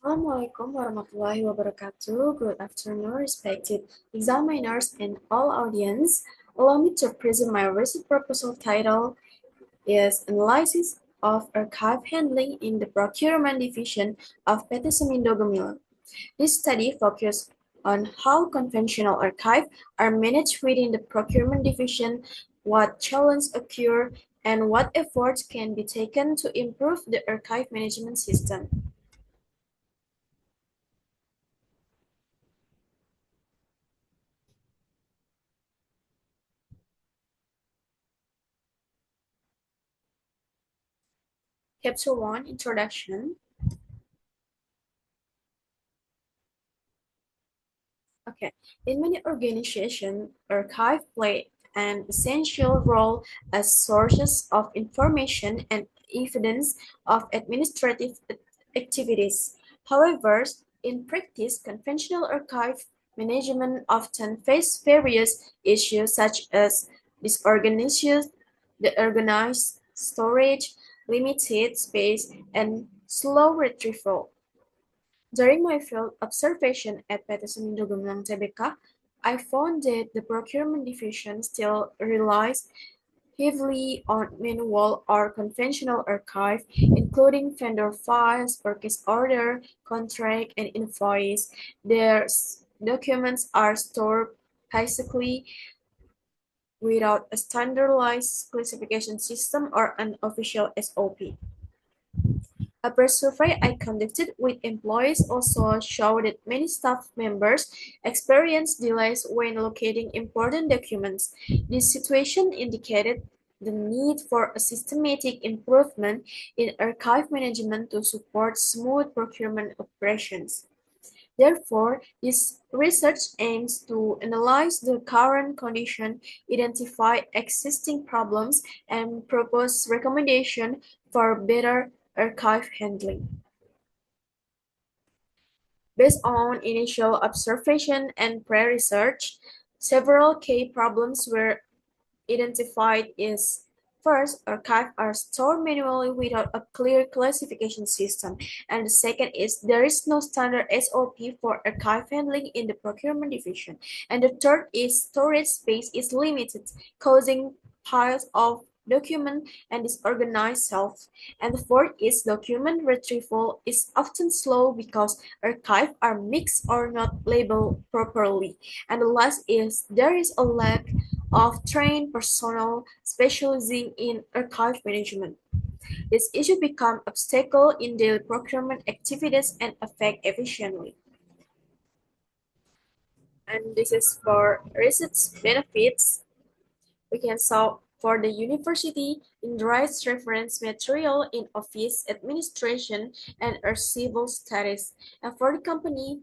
Assalamualaikum warahmatullahi wabarakatuh. Good afternoon, respected examiners and all audience. Allow me to present my research proposal title is Analysis of Archive Handling in the Procurement Division of PT Semindo Gemilang. This study focuses on how conventional archives are managed within the procurement division, what challenges occur, and what efforts can be taken to improve the archive management system. Chapter 1 Introduction. Okay. In many organizations, archives play an essential role as sources of information and evidence of administrative activities. However, in practice, conventional archive management often face various issues such as disorganization, the organized storage, limited space, and slow retrieval. During my field observation at Peterson Gemilang Tbk, I found that the procurement division still relies heavily on manual or conventional archive, including vendor files, purchase order, contract, and invoice. Their documents are stored basically without a standardized classification system or an official SOP. A brief survey I conducted with employees also showed that many staff members experience delays when locating important documents. This situation indicated the need for a systematic improvement in archive management to support smooth procurement operations. Therefore, this research aims to analyze the current condition, identify existing problems, and propose recommendations for better archive handling. Based on initial observation and pre-research, several key problems were identified is first, archives are stored manually without a clear classification system, and the second is there is no standard SOP for archive handling in the procurement division, and the third is storage space is limited, causing piles of document and disorganized self, and the fourth is document retrieval is often slow because archives are mixed or not labeled properly, and the last is there is a lack of trained personnel specializing in archive management. This issue become obstacle in daily procurement activities and affect efficiently. And this is for research benefits. We can solve for the university in rights reference material in office administration and archival studies, and for the company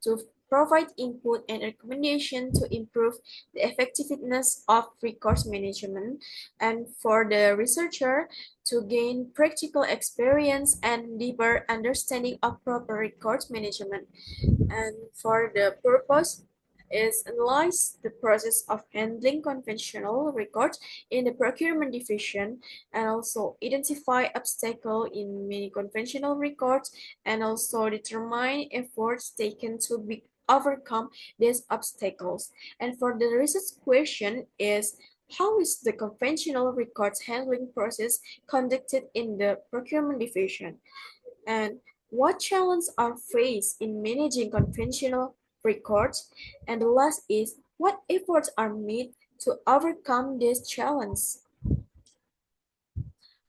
to provide input and recommendation to improve the effectiveness of records management, and for the researcher to gain practical experience and deeper understanding of proper records management, and for the purpose is analyze the process of handling conventional records in the procurement division, and also identify obstacles in many conventional records, and also determine efforts taken to be overcome these obstacles. And for the research question is how is the conventional records handling process conducted in the procurement division? And what challenges are faced in managing conventional records? And the last is what efforts are made to overcome this challenge?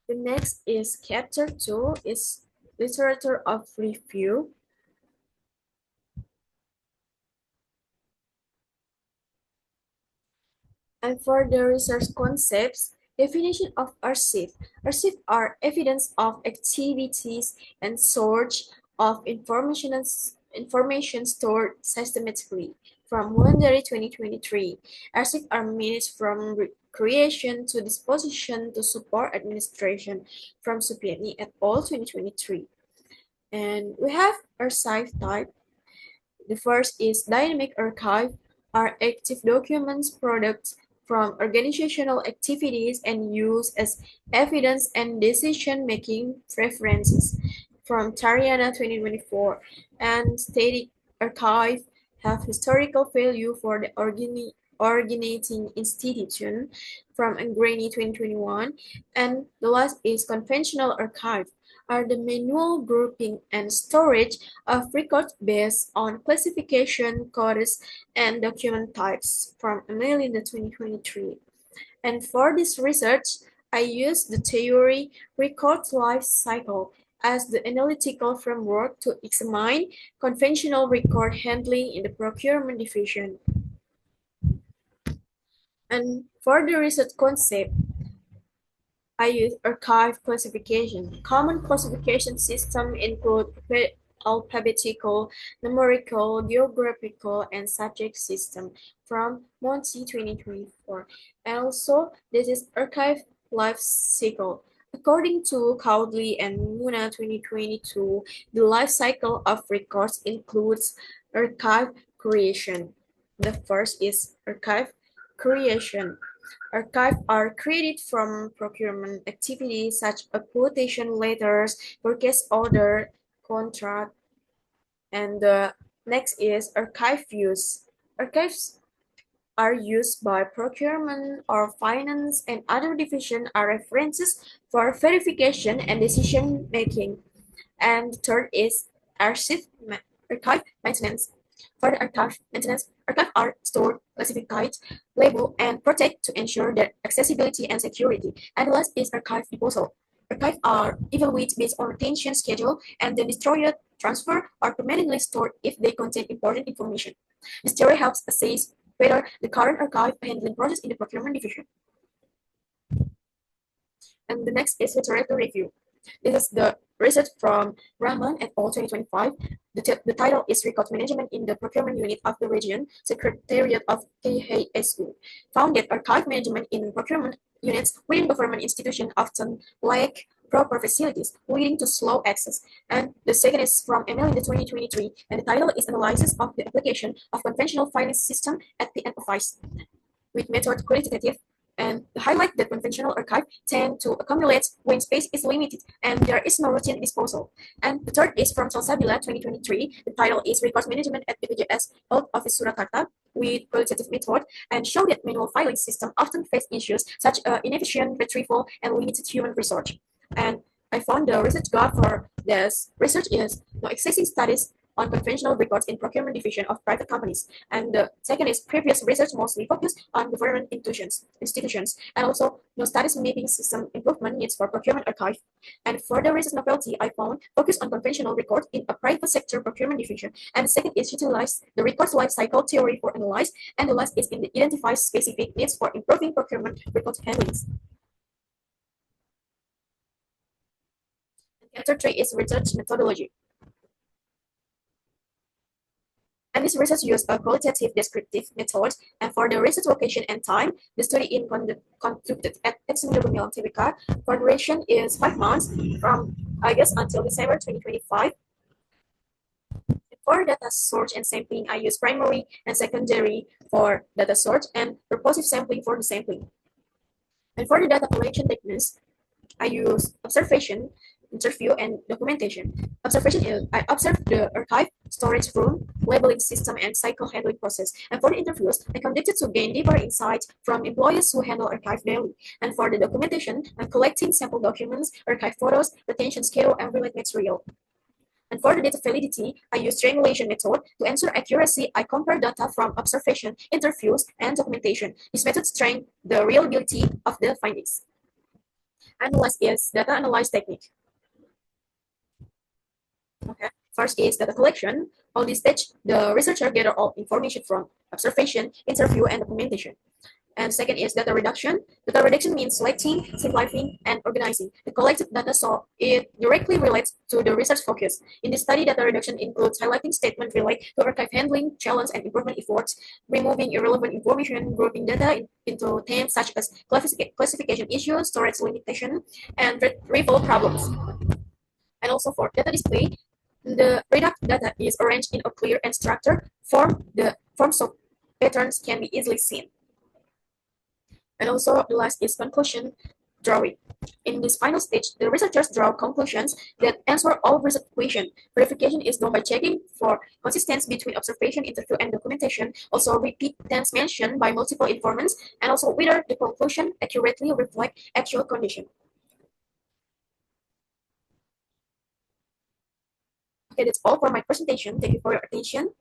The next is chapter 2 is literature of review. And for the research concepts, definition of Arsip. Arsip are evidence of activities and source of information stored systematically. From 2023, Arsip are managed from creation to disposition to support administration from Supiani et al. 2023. And we have archive type. The first is dynamic archive, are active documents products from organizational activities and used as evidence and decision-making references. from Tariana 2024, and Static Archive have historical value for the originating institution from Angreni 2021, and the last is Conventional Archive are the manual grouping and storage of records based on classification codes and document types from Amelinda 2023. And for this research, I used the theory record life cycle as the analytical framework to examine conventional record handling in the procurement division. And for the research concept, I use archive classification. Common classification systems include alphabetical, numerical, geographical, and subject system from Monti 2024. And also, this is archive life cycle. According to Cowley and Muna 2022, the life cycle of records includes archive creation. The first is archive creation. Archives are created from procurement activities such as quotation letters, purchase order, contract, and the next is archive use. Archives are used by procurement or finance and other divisions are references for verification and decision making. And the third is Arsip archive maintenance. For the archive maintenance, archives are stored, classified, labeled, and protected to ensure their accessibility and security. And the last is archive disposal. Archives are evaluated based on retention schedule and then destroyed, transferred, or permanently stored if they contain important information. This theory helps assess whether the current archive handling process in the procurement division. And the next is literature review. This is the research from Rahman et al. 2025. The title is Record Management in the Procurement Unit of the Region Secretariat of KHSU. Found that archive management in procurement units within government institutions often lack proper facilities, leading to slow access. And the second is from Emil in the 2023, and the title is Analysis of the Application of Conventional Finance System at the End of Life, with method qualitative and highlight that conventional archives tend to accumulate when space is limited and there is no routine disposal. And the third is from Salsabila 2023. The title is Record Management at BPJS Health Office Surakarta with qualitative method and show that manual filing system often face issues such as inefficient retrieval and limited human resource. And I found the research guide for this research is no existing studies on conventional records in procurement division of private companies. And the second is previous research mostly focused on government institutions, and also no studies mapping system improvement needs for procurement archive. And for the research novelty, I found focus on conventional record in a private sector procurement division. And the second is utilize the records life cycle theory for analyze, and the last is in the identify specific needs for improving procurement record handlings. And chapter 3 is research methodology. And this research used a qualitative descriptive method, and for the research location and time, the study is conducted at Exmilunion TBK. For duration is 5 months from August until December 2025. For data source and sampling, I use primary and secondary for data source and purposive sampling for the sampling. And for the data collection techniques, I use observation, interview, and documentation. Observation is I observed the archive, storage room, labeling system, and cycle handling process. And for the interviews, I conducted to gain deeper insight from employees who handle archive daily. And for the documentation, I'm collecting sample documents, archive photos, retention schedule, and related material. And for the data validity, I use triangulation method. To ensure accuracy, I compare data from observation, interviews, and documentation. This method strengthens the reliability of the findings. And last is data analysis technique. Okay. First is data collection. On this stage, the researcher gather all information from observation, interview, and documentation. And second is data reduction. Data reduction means selecting, simplifying, and organizing the collected data so it directly relates to the research focus. In this study, data reduction includes highlighting statements related to archive handling, challenge, and improvement efforts, removing irrelevant information, grouping data into themes such as classification issues, storage limitation, and retrieval problems. And also for data display, the reduced data is arranged in a clear and structured form. The form so patterns can be easily seen. And also the last is conclusion. drawing. In this final stage, the researchers draw conclusions that answer all research questions. Verification is done by checking for consistency between observation, interview, and documentation, also repeat tense mentioned by multiple informants, and also whether the conclusion accurately reflect actual condition. Okay, that's all for my presentation. Thank you for your attention.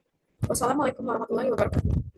Wassalamualaikum warahmatullahi wabarakatuh.